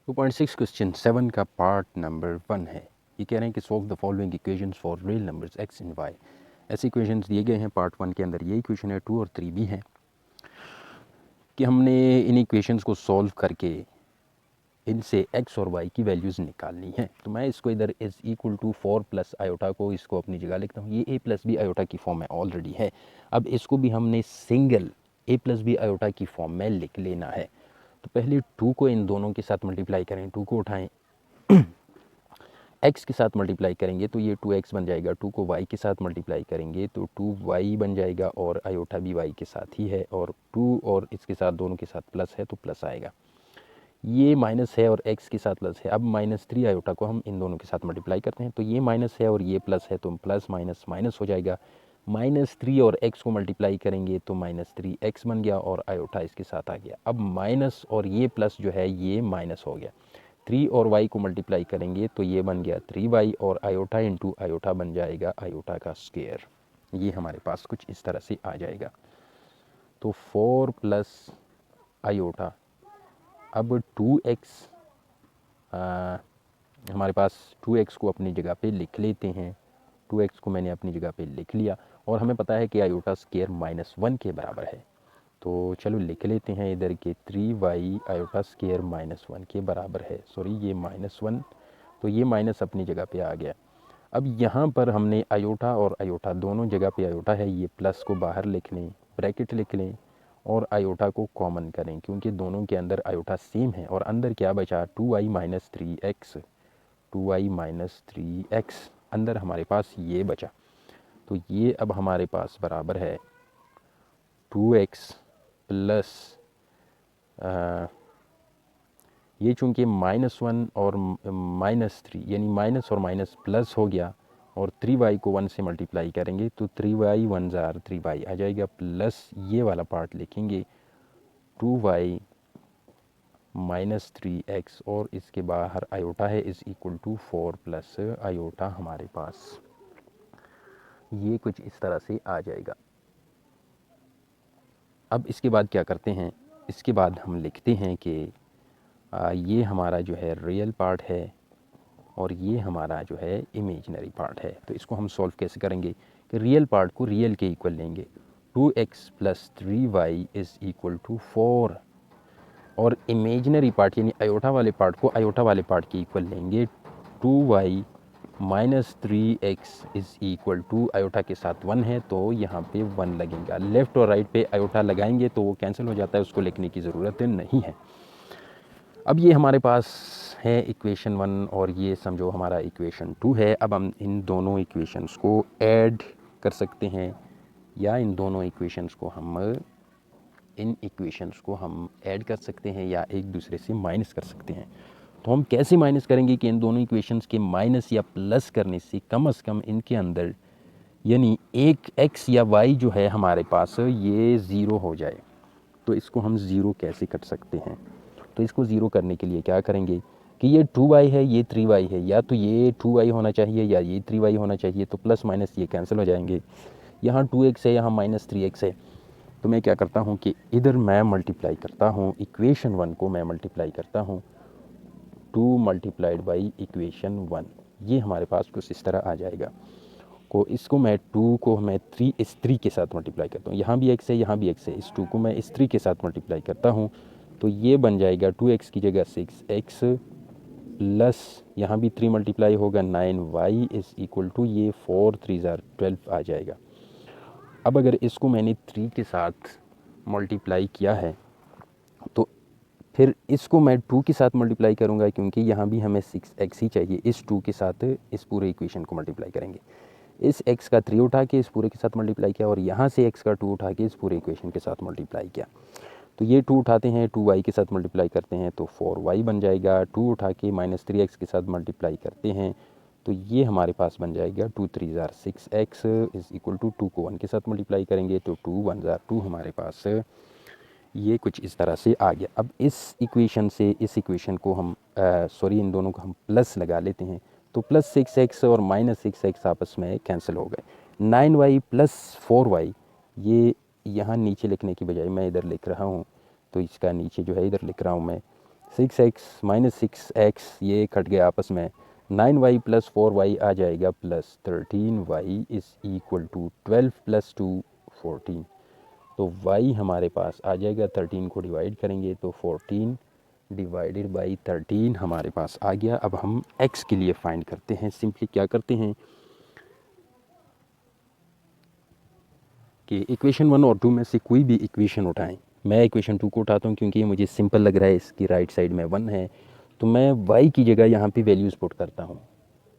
2.6 question 7 का part number 1 है। ये कह रहे हैं कि solve the following equations for real numbers x and y। ऐसे इक्वेशंस दिए गए हैं पार्ट 1 के अंदर। ये इक्वेशन है 2 और 3 भी हैं कि हमने इन इक्वेशंस को सॉल्व करके इनसे x और y की वैल्यूज़ निकालनी है। तो मैं इसको इधर is equal to 4 plus iota को इसको अपनी जगह लिखता हूँ। ये a प्लस बी आयोटा की फॉर्म में ऑलरेडी है। अब इसको भी हमने single a plus B iota की फॉर्म में लिख लेना है। तो पहले 2 को इन दोनों के साथ मल्टीप्लाई करें। 2 को उठाएं, x के साथ मल्टीप्लाई करेंगे तो ये 2x बन जाएगा। 2 को y के साथ मल्टीप्लाई करेंगे तो 2y बन जाएगा और आयोटा भी y के साथ ही है, और 2 और इसके साथ दोनों के साथ प्लस है तो प्लस आएगा। ये माइनस है और x के साथ प्लस है। अब -3 आयोटा को हम इन दोनों के साथ मल्टीप्लाई करते हैं तो ये माइनस है और ये प्लस है तो प्लस माइनस माइनस हो जाएगा। -3 और x को मल्टीप्लाई करेंगे तो -3x बन गया और आयोटा इसके साथ आ गया। अब माइनस और ये प्लस जो है ये माइनस हो गया। 3 और y को मल्टीप्लाई करेंगे तो ये बन गया 3y और आयोटा इंटू आयोटा बन जाएगा आयोटा का स्क्वायर। ये हमारे पास कुछ इस तरह से आ जाएगा। तो 4 प्लस आयोटा, अब 2x, हमारे पास 2x को अपनी जगह पे लिख लेते हैं। 2x को मैंने अपनी जगह पे लिख लिया और हमें पता है कि आयोटा स्क्वायर -1 के बराबर है। तो चलो लिख लेते हैं इधर के 3y आयोटा स्क्वायर -1 के बराबर है। सॉरी, ये -1, तो ये माइनस अपनी जगह पे आ गया। अब यहाँ पर हमने आयोटा और आयोटा दोनों जगह पे आयोटा है, ये प्लस को बाहर लिख लें, ब्रैकेट लिख लें और आयोटा को कॉमन करें क्योंकि दोनों के अंदर आयोटा सेम है। और अंदर क्या बचा, 2y minus 3x, 2y minus 3x अंदर हमारे पास ये बचा। तो ये अब हमारे पास बराबर है 2x प्लस, ये चूँकि -1 और -3 यानी माइनस और माइनस प्लस हो गया और 3y को 1 से मल्टीप्लाई करेंगे तो 3y 1 ज़ार 3y आ जाएगा, प्लस ये वाला पार्ट लिखेंगे 2y माइनस 3x और इसके बाहर आयोटा है is equal to 4 plus iota हमारे पास ये कुछ इस तरह से आ जाएगा। अब इसके बाद क्या करते हैं, इसके बाद हम लिखते हैं कि ये हमारा जो है रियल पार्ट है और ये हमारा जो है इमेजिनरी पार्ट है। तो इसको हम सॉल्व कैसे करेंगे कि रियल पार्ट को रियल के इक्वल लेंगे। 2x plus 3y is equal to 4 और इमेजिनरी पार्ट यानी आयोटा वाले पार्ट को आयोटा वाले पार्ट के इक्वल लेंगे। 2y minus 3x is equal to, iota के साथ 1 है तो यहाँ पे 1 लगेगा। लेफ़्ट और राइट पे आयोटा लगाएंगे तो वो कैंसिल हो जाता है, उसको लिखने की ज़रूरत नहीं है। अब ये हमारे पास है इक्वेशन 1 और ये समझो हमारा इक्वेशन 2 है। अब हम इन दोनों इक्वेशंस को ऐड कर सकते हैं या इन दोनों इक्वेशंस को हम ऐड कर सकते हैं या एक दूसरे से माइनस कर सकते हैं। तो हम कैसे माइनस करेंगे कि इन दोनों इक्वेशंस के माइनस या प्लस करने से कम इनके अंदर यानी एक x या y जो है हमारे पास ये ज़ीरो हो जाए। तो इसको हम ज़ीरो कैसे कर सकते हैं, तो इसको ज़ीरो करने के लिए क्या करेंगे कि ये 2y है ये 3y है, या तो ये 2y होना चाहिए या ये 3y होना चाहिए। तो प्लस माइनस ये कैंसिल हो जाएंगे। यहाँ 2x है, यहाँ -3x है। तो मैं क्या करता हूँ कि इधर मैं मल्टीप्लाई करता हूँ, इक्वेशन 1 को मैं मल्टीप्लाई करता हूँ 2 मल्टीप्लाइड बाई इक्वेशन 1। ये हमारे पास कुछ इस तरह आ जाएगा। को इसको मैं 2 को मैं 3 इस 3 के साथ मल्टीप्लाई करता हूँ, यहाँ भी x है यहाँ भी x है, इस 2 को मैं इस 3 के साथ मल्टीप्लाई करता हूँ तो ये बन जाएगा 2x की जगह 6x प्लस यहाँ भी 3 मल्टीप्लाई होगा 9y इज़ इक्वल टू ये 4 3 ज़ार 12 आ जाएगा। अब अगर इसको मैंने 3 के साथ मल्टीप्लाई किया है तो फिर इसको मैं 2 के साथ मल्टीप्लाई करूँगा क्योंकि यहाँ भी हमें 6x ही चाहिए। इस 2 के साथ इस पूरे इक्वेशन को मल्टीप्लाई करेंगे। इस x का 3 उठा के इस पूरे के साथ मल्टीप्लाई किया और यहाँ से x का 2 उठा के इस पूरे इक्वेशन के साथ मल्टीप्लाई किया। तो ये 2 उठाते हैं 2y के साथ मल्टीप्लाई करते हैं तो 4y बन जाएगा। 2 उठा के -3x के साथ मल्टीप्लाई करते हैं तो ये हमारे पास बन जाएगा 2 3 ज़ार 6x इज़ इक्वल टू 2 को 1 के साथ मल्टीप्लाई करेंगे तो 2 1 ज़ार 2 हमारे पास ये कुछ इस तरह से आ गया। अब इस इक्वेशन से इस इक्वेशन को हम इन दोनों को हम प्लस लगा लेते हैं तो प्लस 6x और -6x आपस में कैंसिल हो गए। 9y प्लस 4y, ये यहाँ नीचे लिखने की बजाय मैं इधर लिख रहा हूँ तो इसका नीचे जो है इधर लिख रहा हूँ मैं 6x माइनस 6x ये कट गया आपस में, 9y प्लस 4y आ जाएगा plus 13y is equal to 12 plus 2 14। तो y हमारे पास आ जाएगा, 13 को डिवाइड करेंगे तो 14 डिवाइडेड बाई 13 हमारे पास आ गया। अब हम x के लिए फाइंड करते हैं। सिंपली क्या करते हैं कि इक्वेशन 1 और 2 में से कोई भी इक्वेशन उठाएं। मैं इक्वेशन 2 को उठाता हूं क्योंकि ये मुझे सिंपल लग रहा है, इसकी राइट साइड में 1 है, तो मैं y की जगह यहाँ पे वैल्यूज़ पुट करता हूँ।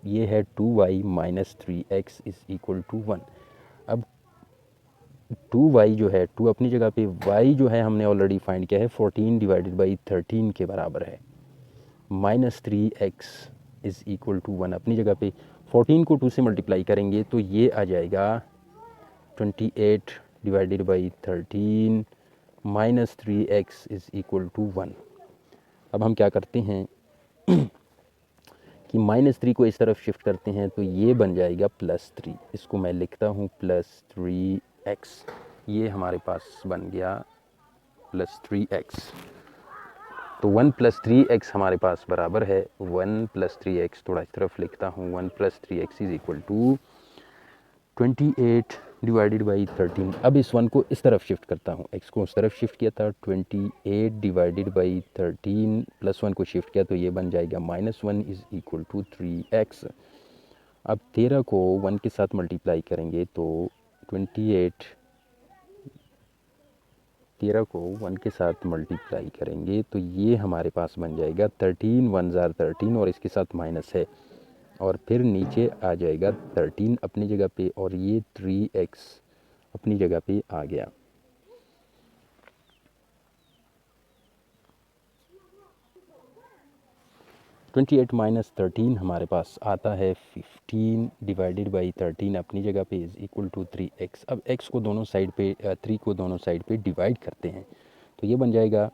ये है 2y minus 3x is equal to 1। अब 2y जो है 2 अपनी जगह पे, y जो है हमने ऑलरेडी फाइंड किया है 14 डिवाइडेड बाई 13 के बराबर है, minus 3x is equal to 1 अपनी जगह पे। 14 को 2 से मल्टीप्लाई करेंगे तो ये आ जाएगा 28 divided by 13 minus 3x is equal to 1। अब हम क्या करते हैं कि माइनस 3 को इस तरफ शिफ्ट करते हैं तो ये बन जाएगा प्लस 3। इसको मैं लिखता हूँ प्लस 3x, ये हमारे पास बन गया प्लस 3x। तो 1 प्लस 3x हमारे पास बराबर है 1 प्लस 3x, थोड़ा इस तरफ लिखता हूँ, 1 plus 3x is equal to 28 divided by 13। अब इस 1 को इस तरफ शिफ्ट करता हूँ, x को उस तरफ शिफ्ट किया था, 28 डिवाइडेड बाई 13 प्लस 1 को शिफ्ट किया तो ये बन जाएगा minus 1 is equal to 3x। अब 13 को 1 के साथ मल्टीप्लाई करेंगे तो 28, 13 को 1 के साथ मल्टीप्लाई करेंगे तो ये हमारे पास बन जाएगा 13 1 ज़ार 13 और इसके साथ माइनस है, और फिर नीचे आ जाएगा 13 अपनी जगह पे और ये 3x अपनी जगह पे आ गया। ट्वेंटी एट माइनस 13 हमारे पास आता है 15 डिवाइडेड बाई 13 अपनी जगह पे इज़ इक्वल टू 3x। अब x को दोनों साइड पे 3 को दोनों साइड पे डिवाइड करते हैं तो ये बन जाएगा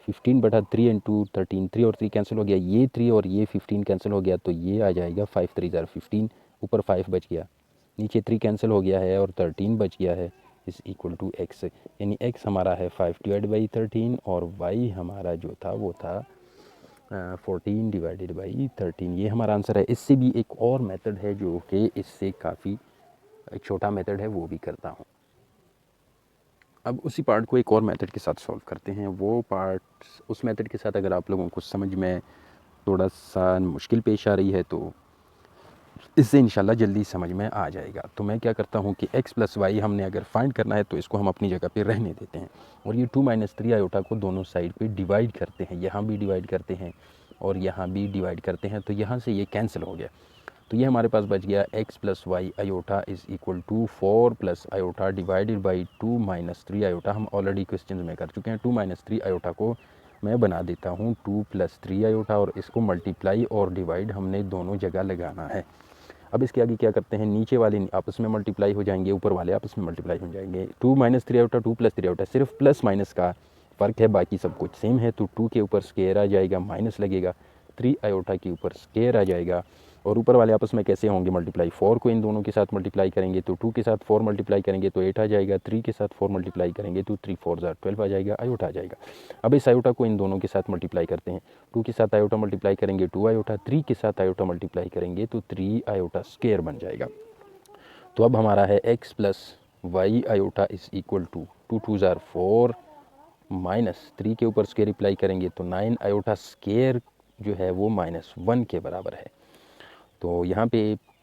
15 बटा 3 इंटू 13, 3 और 3 कैंसिल हो गया, ये 3 और ये 15 कैंसिल हो गया तो ये आ जाएगा 5 3 ज़ार 15, ऊपर 5 बच गया, नीचे 3 कैंसिल हो गया है और 13 बच गया है इज़ इक्वल टू x। यानी x हमारा है 5 डिवाइड बाई 13 और y हमारा जो था वो था 14 डिवाइडेड बाई 13। ये हमारा आंसर है। इससे भी एक और मेथड है जो कि इससे काफ़ी एक छोटा मेथड है, वो भी करता हूँ। अब उसी पार्ट को एक और मेथड के साथ सॉल्व करते हैं। वो पार्ट उस मेथड के साथ अगर आप लोगों को समझ में थोड़ा सा मुश्किल पेश आ रही है तो इससे इंशाल्लाह जल्दी समझ में आ जाएगा। तो मैं क्या करता हूँ कि x प्लस वाई हमने अगर फाइंड करना है तो इसको हम अपनी जगह पे रहने देते हैं और ये 2 माइनस 3 आयोटा को दोनों साइड पे डिवाइड करते हैं, यहाँ भी डिवाइड करते हैं और यहाँ भी डिवाइड करते हैं, तो यहाँ से ये कैंसिल हो गया। तो ये हमारे पास बच गया x plus Y iota is equal to 4 plus iota divided by 2 minus 3 iota. हम ऑलरेडी क्वेश्चन में कर चुके हैं। 2 माइनस 3 आयोटा को मैं बना देता हूँ 2 प्लस 3 आयोटा और इसको मल्टीप्लाई और डिवाइड हमने दोनों जगह लगाना है। अब इसके आगे क्या करते हैं, नीचे वाले आपस में मल्टीप्लाई हो जाएंगे, ऊपर वाले आपस में मल्टीप्लाई हो जाएंगे। 2 माइनस 3 आयोटा 2 प्लस 3 आयोटा, सिर्फ प्लस माइनस का फ़र्क है, बाकी सब कुछ सेम है। तो 2 के ऊपर स्क्वायर आ जाएगा, माइनस लगेगा, 3 आयोटा के ऊपर स्क्वायर आ जाएगा और ऊपर वाले आपस में कैसे होंगे मल्टीप्लाई, 4 को इन दोनों के साथ मल्टीप्लाई करेंगे तो 2 के साथ 4 मल्टीप्लाई करेंगे तो 8 आ जाएगा, 3 के साथ 4 मल्टीप्लाई करेंगे तो 3 4 ज़ार 12 आ जाएगा, आयोटा आ जाएगा। अब इस आयोटा को इन दोनों के साथ मल्टीप्लाई करते हैं, 2 के साथ आयोटा मल्टीप्लाई करेंगे 2 आयोटा, 3 के साथ आयोटा मल्टीप्लाई करेंगे तो 3 आयोटा स्क्वायर बन जाएगा। तो अब हमारा है x plus Y iota is equal to 2 2 ज़ार 4 माइनस 3 के ऊपर स्क्वायर अप्लाई करेंगे तो 9 आयोटा स्क्वायर जो है वो माइनस 1 के बराबर है। तो यहाँ पे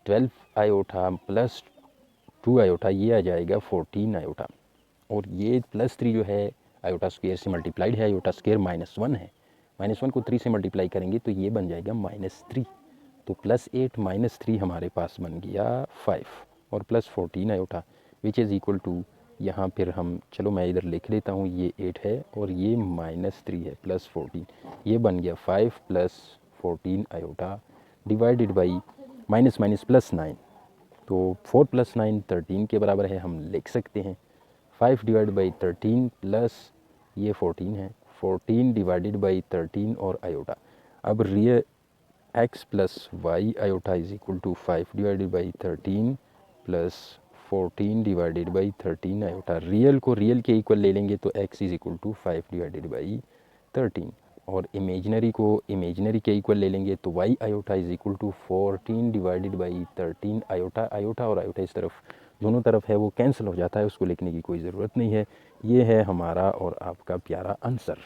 12 आयोटा प्लस 2 आयोटा ये आ जाएगा 14 आयोटा, और ये प्लस 3 जो है आयोटा स्क्वायर से मल्टीप्लाइड है, आयोटा स्क्वायर माइनस 1 है, माइनस 1 को 3 से मल्टीप्लाई करेंगे तो ये बन जाएगा माइनस 3। तो प्लस 8 माइनस 3 हमारे पास बन गया 5 और plus 14 iota which is equal to, यहाँ फिर हम चलो मैं इधर लिख लेता हूँ, ये 8 है और ये माइनस 3 है प्लस 14, ये बन गया 5 plus 14 iota divided by minus minus plus 9। तो 4 प्लस 9 13 के बराबर है, हम लिख सकते हैं 5 डिवाइड बाई 13 प्लस ये 14 है, 14 डिवाइडेड बाई 13 और आयोटा। अब real x plus Y iota is equal to 5 divided by 13 plus 14 divided by 13 iota. Real को रियल के इक्वल ले लेंगे तो x is equal to 5 divided by 13। और इमेजनरी को इमेजनरी के इक्वल ले लेंगे तो y iota is equal to 14 divided by 13 iota. Iota और आयोटा इस तरफ दोनों तरफ है वो कैंसिल हो जाता है, उसको लिखने की कोई ज़रूरत नहीं है। ये है हमारा और आपका प्यारा आंसर।